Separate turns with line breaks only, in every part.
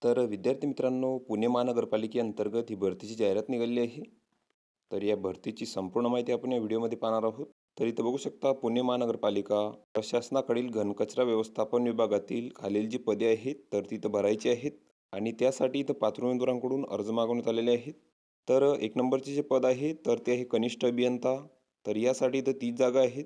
तर विद्यार्थी मित्रांनो, पुणे महानगरपालिकेअंतर्गत ही भरतीची जाहिरात निघाली आहे. तर या भरतीची संपूर्ण माहिती आपण या व्हिडिओमध्ये पाहणार आहोत. तर इथं बघू शकता, पुणे महानगरपालिका प्रशासनाकडील घनकचरा व्यवस्थापन विभागातील खालील जी पदे आहेत तर तिथं भरायची आहेत आणि त्यासाठी इथं पात्र उमेदवारांकडून अर्ज मागवण्यात आलेले आहेत. तर एक नंबरचे जे पद आहे तर ते आहे कनिष्ठ अभियंता. तर यासाठी इथं 30 जागा आहेत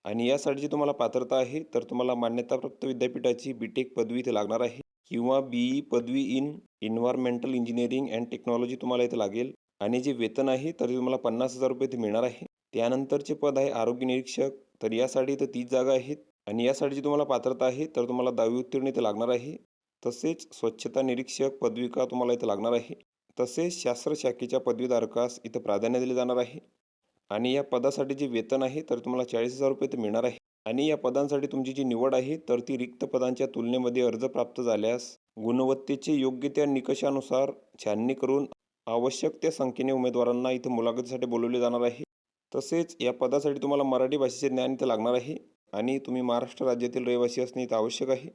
आणि यासाठी जी तुम्हाला पात्रता आहे तर तुम्हाला मान्यताप्राप्त विद्यापीठाची बी.टेक पदवी इथे लागणार आहे किंवा बी.ई. पदवी in environmental engineering and technology तुम्हाला इथे लागेल आणि जे वेतन आहे तर तुम्हाला 50,000 रुपये इथे मिळणार आहे. त्यानंतरचे पद आहे आरोग्य निरीक्षक. तर यासाठी इथं 30 जागा आहेत आणि यासाठी जी तुम्हाला पात्रता आहे तर तुम्हाला 10वी उत्तीर्ण इथे लागणार आहे. तसेच स्वच्छता निरीक्षक पदविका तुम्हाला इथं लागणार आहे. तसेच शास्त्र शाखेच्या पदवीधारकास इथं प्राधान्य दिले जाणार आहे आणि या पदासाठी जे वेतन आहे तर तुम्हाला 40,000 रुपये इथे मिळणार आहे. आणि या पदांसाठी तुमची जी निवड आहे तर ती रिक्त पदांच्या तुलनेमध्ये अर्ज प्राप्त झाल्यास गुणवत्तेचे योग्य त्या निकषानुसार छाननी करून आवश्यक त्या संख्येने उमेदवारांना इथं मुलाखतीसाठी बोलवले जाणार आहे. तसेच या पदासाठी तुम्हाला मराठी भाषेचे ज्ञान इथं लागणार आहे आणि तुम्ही महाराष्ट्र राज्यातील रहिवासी असणे इथं आवश्यक आहे.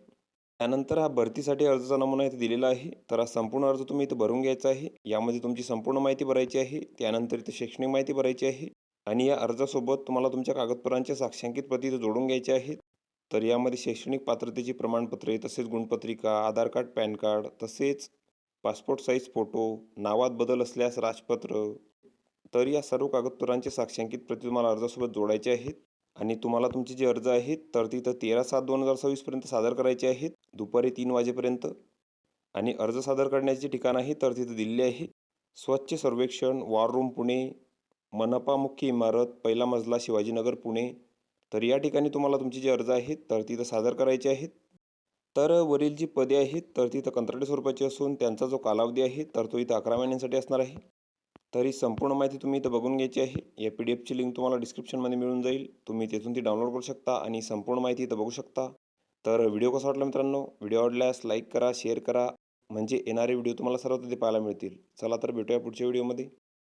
त्यानंतर हा भरतीसाठी अर्जाचा नमुना इथे दिलेला आहे. तर हा संपूर्ण अर्ज तुम्ही इथं भरून घ्यायचा आहे. यामध्ये तुमची संपूर्ण माहिती भरायची आहे. त्यानंतर इथे शैक्षणिक माहिती भरायची आहे आणि या अर्जासोबत तुम्हाला तुमच्या कागदपत्रांच्या साक्षांकित प्रती इथं जोडून घ्यायच्या आहेत. तर यामध्ये शैक्षणिक पात्रतेची प्रमाणपत्रे, तसेच गुणपत्रिका, आधार कार्ड, पॅन कार्ड, तसेच पासपोर्ट साईज फोटो, नावात बदल असल्यास राजपत्र. तर या सर्व कागदपत्रांचे साक्षांकित प्रती तुम्हाला अर्जासोबत जोडायचे आहेत आणि तुम्हाला तुमचे जे अर्ज आहेत तर तिथं 13/7/2026 सादर करायचे आहेत दुपारी 3 वाजेपर्यंत. आणि अर्ज सादर करण्याचे ठिकाण आहे तर तिथं दिलेले आहे. स्वच्छ सर्वेक्षण, वॉर रूम, पुणे, मनपा मुख्य इमारत, पहिला मजला, शिवाजीनगर, पुणे. तर या ठिकाणी तुम्हाला तुमचे जे अर्ज आहेत तर तिथं सादर करायचे आहेत. तर वरील जी पदे आहेत तर तिथं कंत्राटी स्वरूपाची असून त्यांचा जो कालावधी आहे तर तो इथं 11 महिन्यांसाठी असणार आहे. तर ही संपूर्ण माहिती तुम्ही इथं बघून घ्यायची आहे. या PDF ची लिंक तुम्हाला डिस्क्रिप्शनमध्ये मिळून जाईल. तुम्ही तिथून ती डाउनलोड करू शकता आणि संपूर्ण माहिती इथं बघू शकता. तर व्हिडिओ कसा वाटला मित्रांनो? व्हिडिओ आवडल्यास लाईक करा, शेअर करा, म्हणजे येणारे व्हिडिओ तुम्हाला सर्वात आधी पाहायला मिळतील. चला तर भेटूया पुढच्या व्हिडिओमध्ये.